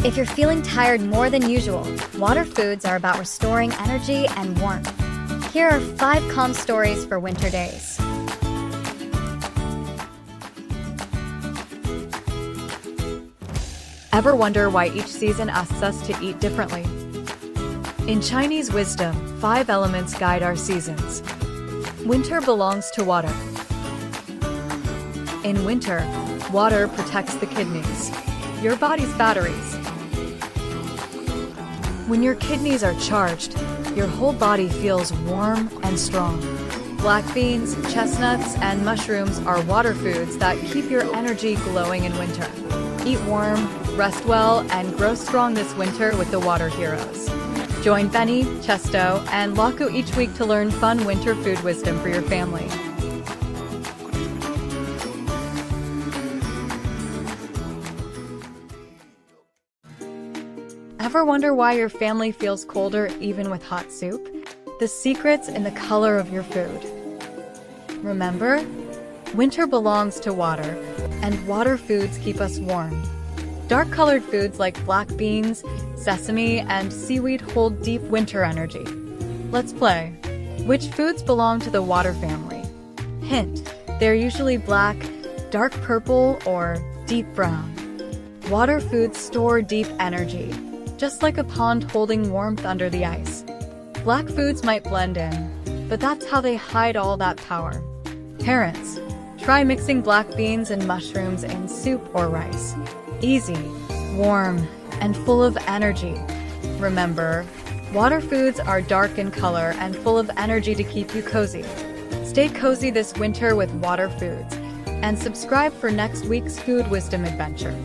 If you're feeling tired more than usual, water foods are about restoring energy and warmth. Here are 5 calm stories for winter days. Ever wonder why each season asks us to eat differently? In Chinese wisdom, 5 elements guide our seasons. Winter belongs to water. In winter, water protects the kidneys, your body's batteries. When your kidneys are charged, your whole body feels warm and strong. Black beans, chestnuts, and mushrooms are water foods that keep your energy glowing in winter. Eat warm, rest well, and grow strong this winter with the Water Heroes. Join Benny, Chesto, and Laku each week to learn fun winter food wisdom for your family. Ever wonder why your family feels colder even with hot soup? The secret's in the color of your food. Remember, winter belongs to water, and water foods keep us warm. Dark-colored foods like black beans, sesame, and seaweed hold deep winter energy. Let's play. Which foods belong to the water family? Hint, they're usually black, dark purple, or deep brown. Water foods store deep energy, just like a pond holding warmth under the ice. Black foods might blend in, but that's how they hide all that power. Parents, try mixing black beans and mushrooms in soup or rice. Easy, warm, and full of energy. Remember, water foods are dark in color and full of energy to keep you cozy. Stay cozy this winter with water foods, and subscribe for next week's food wisdom adventure.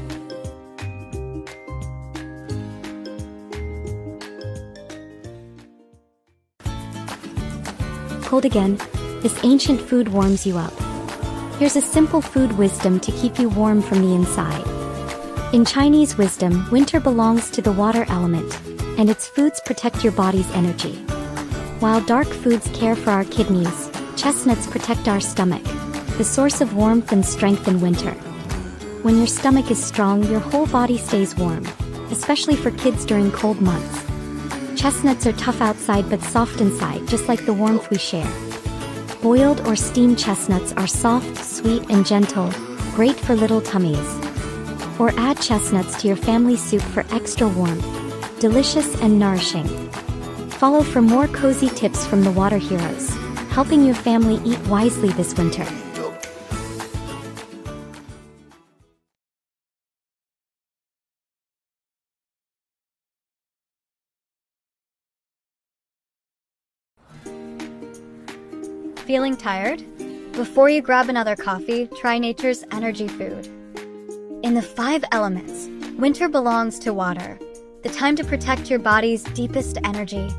Cold again, this ancient food warms you up. Here's a simple food wisdom to keep you warm from the inside. In Chinese wisdom, winter belongs to the water element, and its foods protect your body's energy. While dark foods care for our kidneys, chestnuts protect our stomach, the source of warmth and strength in winter. When your stomach is strong, your whole body stays warm, especially for kids during cold months. Chestnuts are tough outside but soft inside, just like the warmth we share. Boiled or steamed chestnuts are soft, sweet, and gentle, great for little tummies. Or add chestnuts to your family soup for extra warmth, delicious and nourishing. Follow for more cozy tips from the Water Heroes, helping your family eat wisely this winter. Feeling tired? Before you grab another coffee, try nature's energy food. In the 5 elements, winter belongs to water, the time to protect your body's deepest energy.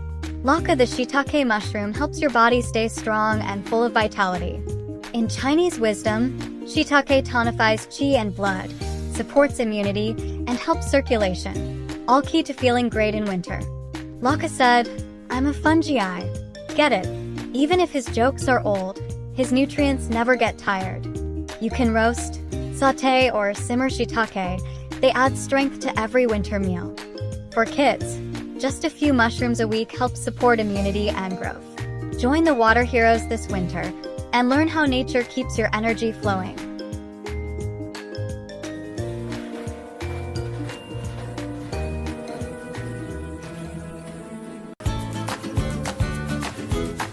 Laka, the shiitake mushroom, helps your body stay strong and full of vitality. In Chinese wisdom, shiitake tonifies qi and blood, supports immunity, and helps circulation, all key to feeling great in winter. Laka said, "I'm a fungi. Get it? Even if his jokes are old, his nutrients never get tired." You can roast, saute, or simmer shiitake. They add strength to every winter meal. For kids, just a few mushrooms a week help support immunity and growth. Join the Water Heroes this winter and learn how nature keeps your energy flowing.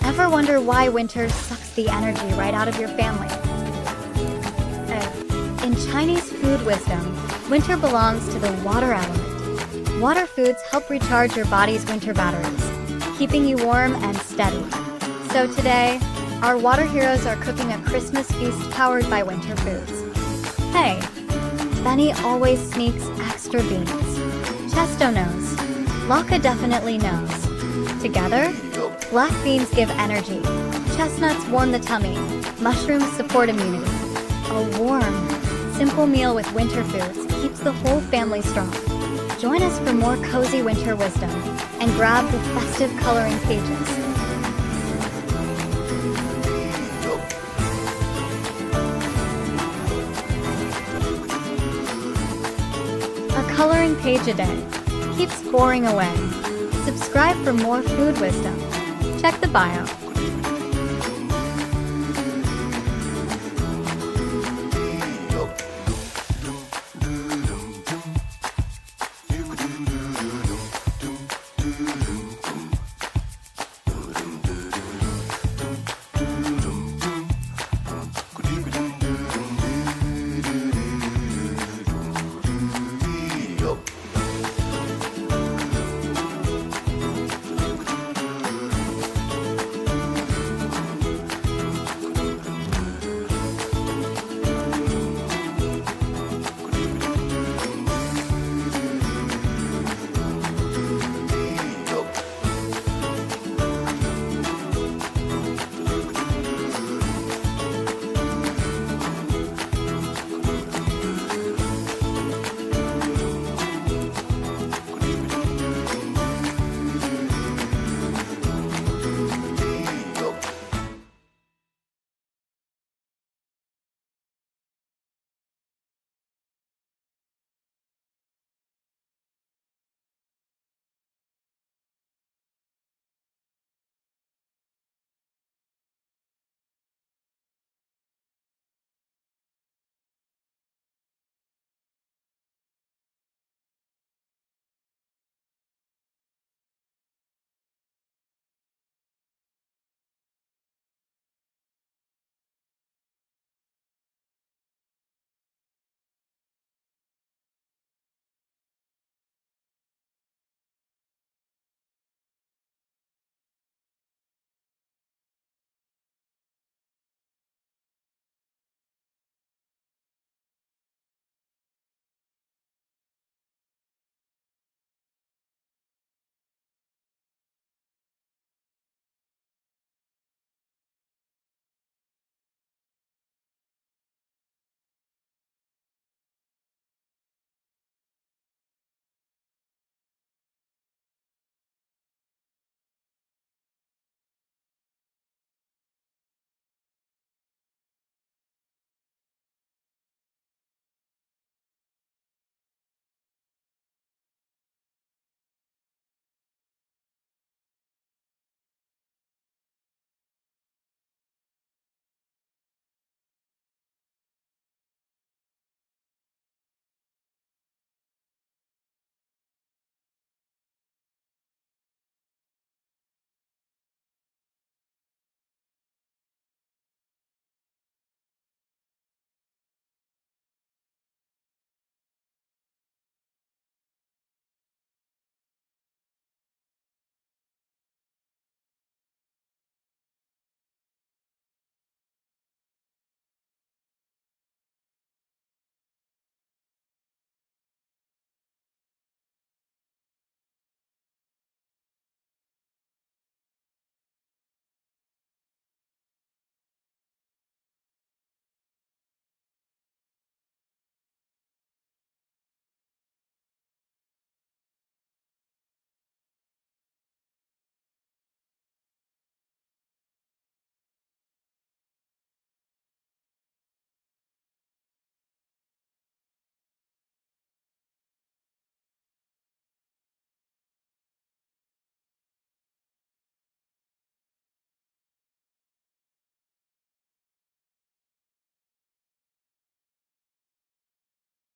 Ever wonder why winter sucks the energy right out of your family? In Chinese food wisdom, winter belongs to the water element. Water foods help recharge your body's winter batteries, keeping you warm and steady. So today, our Water Heroes are cooking a Christmas feast powered by winter foods. Hey, Benny always sneaks extra beans. Chesto knows. Laka definitely knows. Together, black beans give energy, chestnuts warm the tummy, mushrooms support immunity. A warm, simple meal with winter foods keeps the whole family strong. Join us for more cozy winter wisdom and grab the festive coloring pages. A coloring page a day. Keep scoring away. Subscribe for more food wisdom. Check the bio.